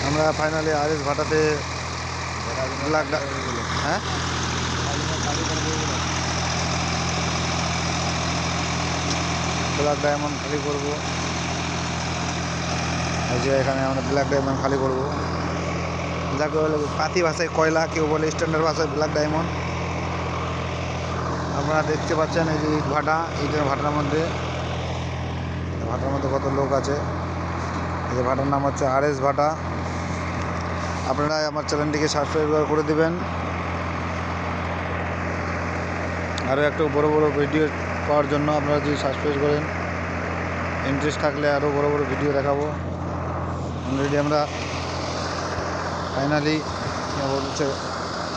আমরা finally RS ভাটাতে হ্যাঁ black diamond খালি করব। এই যে এখানে আমরা ব্ল্যাক ডায়মন্ড খালি করব, যাকে বলে পাতি ভাষায় কয়লা, কেউ বলে স্ট্যান্ডার্ড ভাষায় ব্ল্যাক ডায়মন্ড। আপনারা দেখতে পাচ্ছেন এই যে ইট ভাটা, ইটের ভাটার মধ্যে কত লোক আছে। এই ভাটার নাম হচ্ছে আরএস ভাটা। আপনারা আমার চ্যানেলটিকে সাবস্ক্রাইব করে দেবেন, আরও একটু বড় বড় ভিডিও পাওয়ার জন্য আপনারা যদি সাবস্ক্রাইব করেন, ইন্টারেস্ট থাকলে আরও বড় বড় ভিডিও দেখাবো। অলরেডি আমরা ফাইনালি বলছে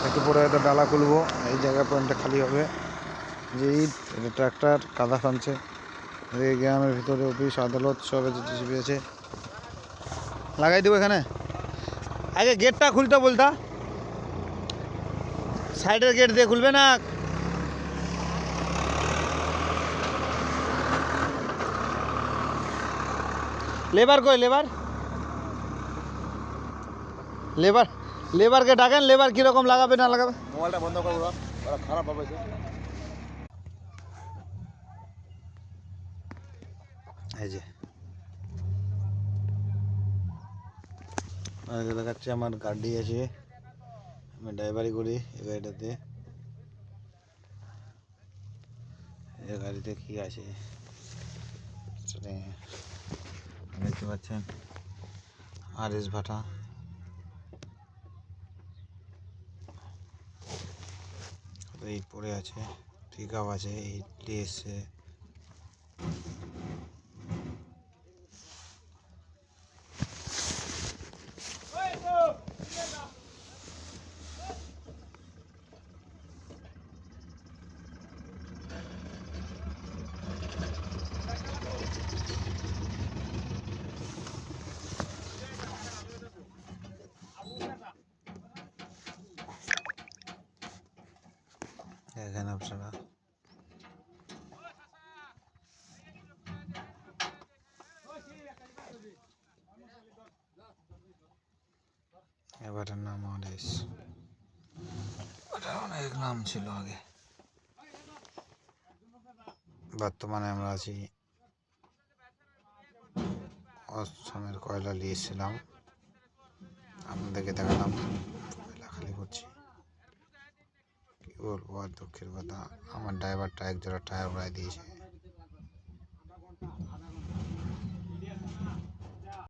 একটু পরে হয়তো ডালা খুলবো, এই জায়গা পয়েন্টটা খালি হবে। যে ইট, এটা ট্র্যাক্টর কাদা খানছে। এই গ্রামের ভিতরে অফিস আদালত সব জিসিবি আছে, লাগাই দেবো এখানে। আগে গেটটা খুলতে বলতা, সাইডের গেট দিয়ে খুলবে না। লেবার কই? লেবারকে ডাকেন, লেবার কিরকম লাগাবে না লাগাবে। মোবাইলটা বন্ধ করবো, ওরা খারাপ হবে। এই যে দেখাচ্ছে আমার গাড়ি আছে, আমি ড্রাইভারি করি এই গাড়িটাতে। এই গাড়িতে কি আছে দেখতে পাচ্ছেন, আরএস ভাটা। ইট পড়ে আছে, পিকআপ আছে, ইট নিয়ে এসছে। এখানে আপনারা এবারের নাম আরএস, ওটার অনেক নাম ছিল আগে। বর্তমানে আমরা আছি অসমের কয়লা নিয়েছিলাম, আপনাদেরকে দেখালাম কয়লা খালি করছি। কি বলবো আর দুঃখের কথা, আমার ড্রাইভারটা এক জোড়া টায়ার উড়াই দিয়েছে।